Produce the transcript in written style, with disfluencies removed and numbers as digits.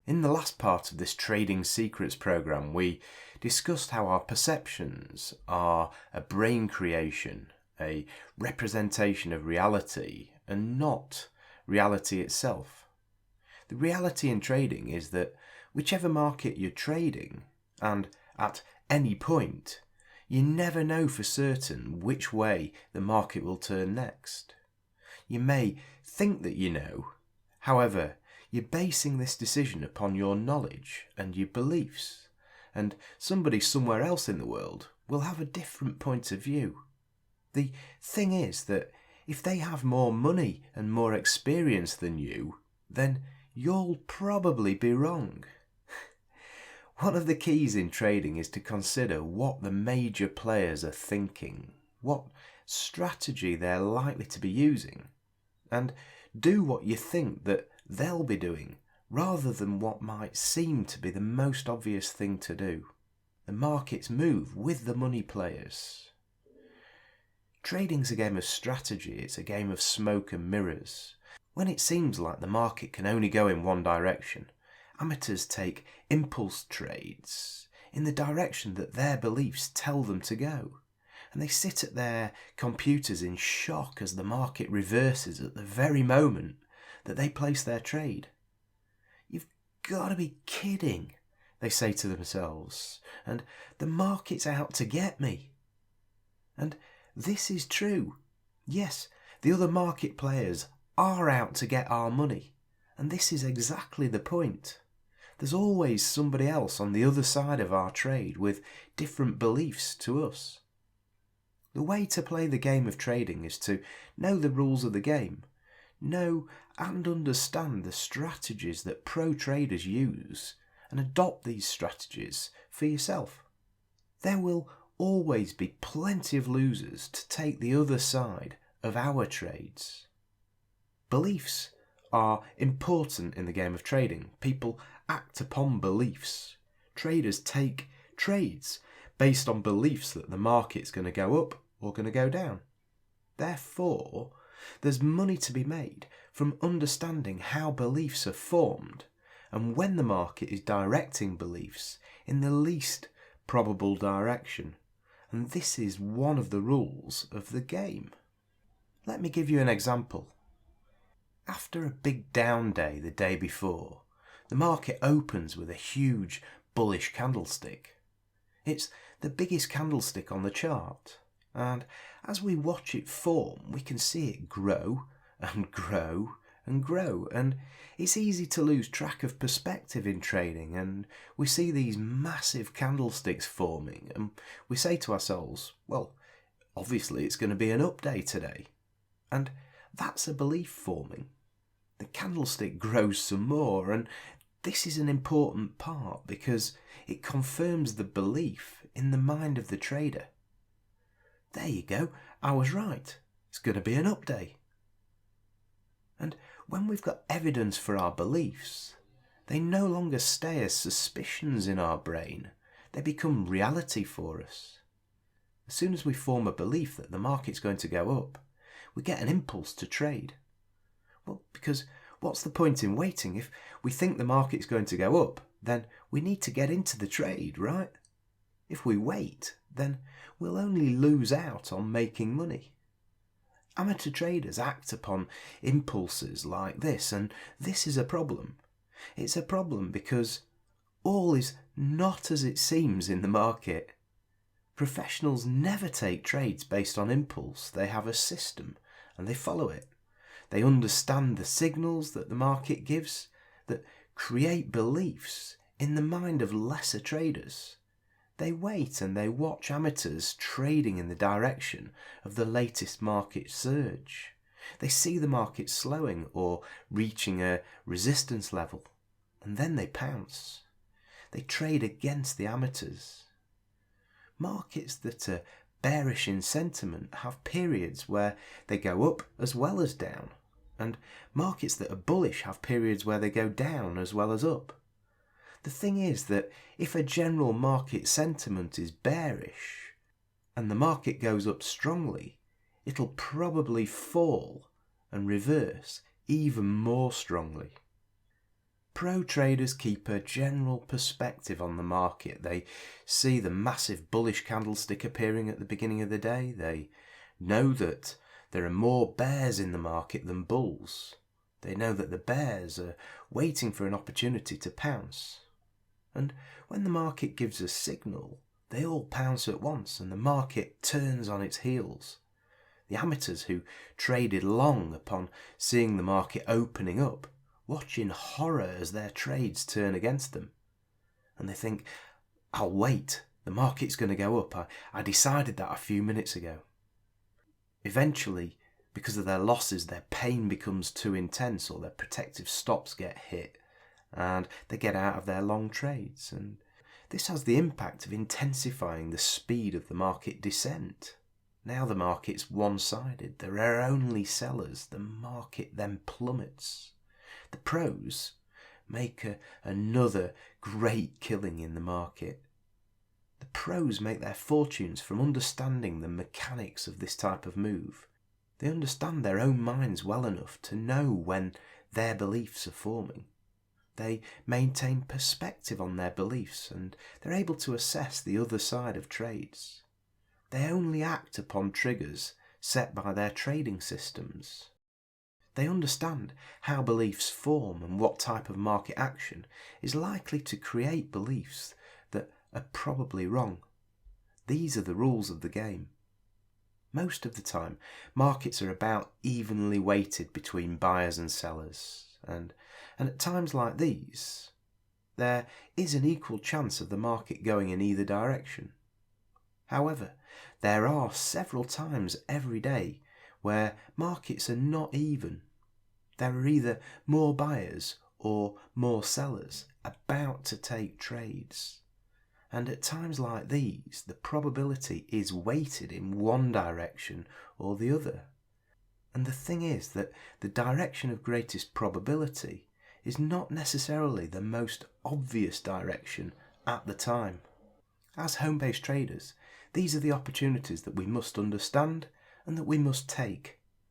In the last part of this Trading Secrets program, we discussed how our perceptions are a brain creation, a representation of reality, and not reality itself. The reality in trading is that whichever market you're trading, and at any point, you never know for certain which way the market will turn next. You may think that you know, however, you're basing this decision upon your knowledge and your beliefs, and somebody somewhere else in the world will have a different point of view. The thing is that if they have more money and more experience than you, then you'll probably be wrong. One of the keys in trading is to consider what the major players are thinking, what strategy they're likely to be using, and do what you think that they'll be doing, rather than what might seem to be the most obvious thing to do. The markets move with the money players. Trading's a game of strategy, it's a game of smoke and mirrors. When it seems like the market can only go in one direction, amateurs take impulse trades in the direction that their beliefs tell them to go, and they sit at their computers in shock as the market reverses at the very moment that they place their trade. You've got to be kidding, they say to themselves, and the market's out to get me. And this is true. Yes, the other market players are out to get our money, and this is exactly the point. There's always somebody else on the other side of our trade with different beliefs to us. The way to play the game of trading is to know the rules of the game, know and understand the strategies that pro traders use, and adopt these strategies for yourself. There will always be plenty of losers to take the other side of our trades. Beliefs are important in the game of trading. People act upon beliefs. Traders take trades based on beliefs that the market's going to go up or going to go down. Therefore, there's money to be made from understanding how beliefs are formed and when the market is directing beliefs in the least probable direction. And this is one of the rules of the game. Let me give you an example. After a big down day the day before, the market opens with a huge bullish candlestick. It's the biggest candlestick on the chart, and as we watch it form, we can see it grow and grow and grow, and it's easy to lose track of perspective in trading, and we see these massive candlesticks forming, and we say to ourselves, well, obviously it's going to be an up day today, and that's a belief forming. The candlestick grows some more, and this is an important part because it confirms the belief in the mind of the trader. There you go, I was right. It's going to be an up day. And when we've got evidence for our beliefs, they no longer stay as suspicions in our brain. They become reality for us. As soon as we form a belief that the market's going to go up, we get an impulse to trade. Well, because what's the point in waiting? If we think the market's going to go up, then we need to get into the trade, right? If we wait, then we'll only lose out on making money. Amateur traders act upon impulses like this, and this is a problem. It's a problem because all is not as it seems in the market. Professionals never take trades based on impulse. They have a system and they follow it. They understand the signals that the market gives that create beliefs in the mind of lesser traders. They wait and they watch amateurs trading in the direction of the latest market surge. They see the market slowing or reaching a resistance level, and then they pounce. They trade against the amateurs. Markets that are bearish in sentiment have periods where they go up as well as down, and markets that are bullish have periods where they go down as well as up. The thing is that if a general market sentiment is bearish and the market goes up strongly, it'll probably fall and reverse even more strongly. Pro traders keep a general perspective on the market. They see the massive bullish candlestick appearing at the beginning of the day. They know that there are more bears in the market than bulls. They know that the bears are waiting for an opportunity to pounce. And when the market gives a signal, they all pounce at once and the market turns on its heels. The amateurs who traded long upon seeing the market opening up watch in horror as their trades turn against them. And they think, I'll wait, the market's going to go up. I decided that a few minutes ago. Eventually, because of their losses, their pain becomes too intense or their protective stops get hit and they get out of their long trades. And this has the impact of intensifying the speed of the market descent. Now the market's one-sided. There are only sellers. The market then plummets. The pros make another great killing in the market. The pros make their fortunes from understanding the mechanics of this type of move. They understand their own minds well enough to know when their beliefs are forming. They maintain perspective on their beliefs and they're able to assess the other side of trades. They only act upon triggers set by their trading systems. They understand how beliefs form and what type of market action is likely to create beliefs that are probably wrong. These are the rules of the game. Most of the time, markets are about evenly weighted between buyers and sellers, and at times like these, there is an equal chance of the market going in either direction. However, there are several times every day where markets are not even. There are either more buyers or more sellers about to take trades. And at times like these, the probability is weighted in one direction or the other. And the thing is that the direction of greatest probability is not necessarily the most obvious direction at the time. As home-based traders, these are the opportunities that we must understand and that we must take.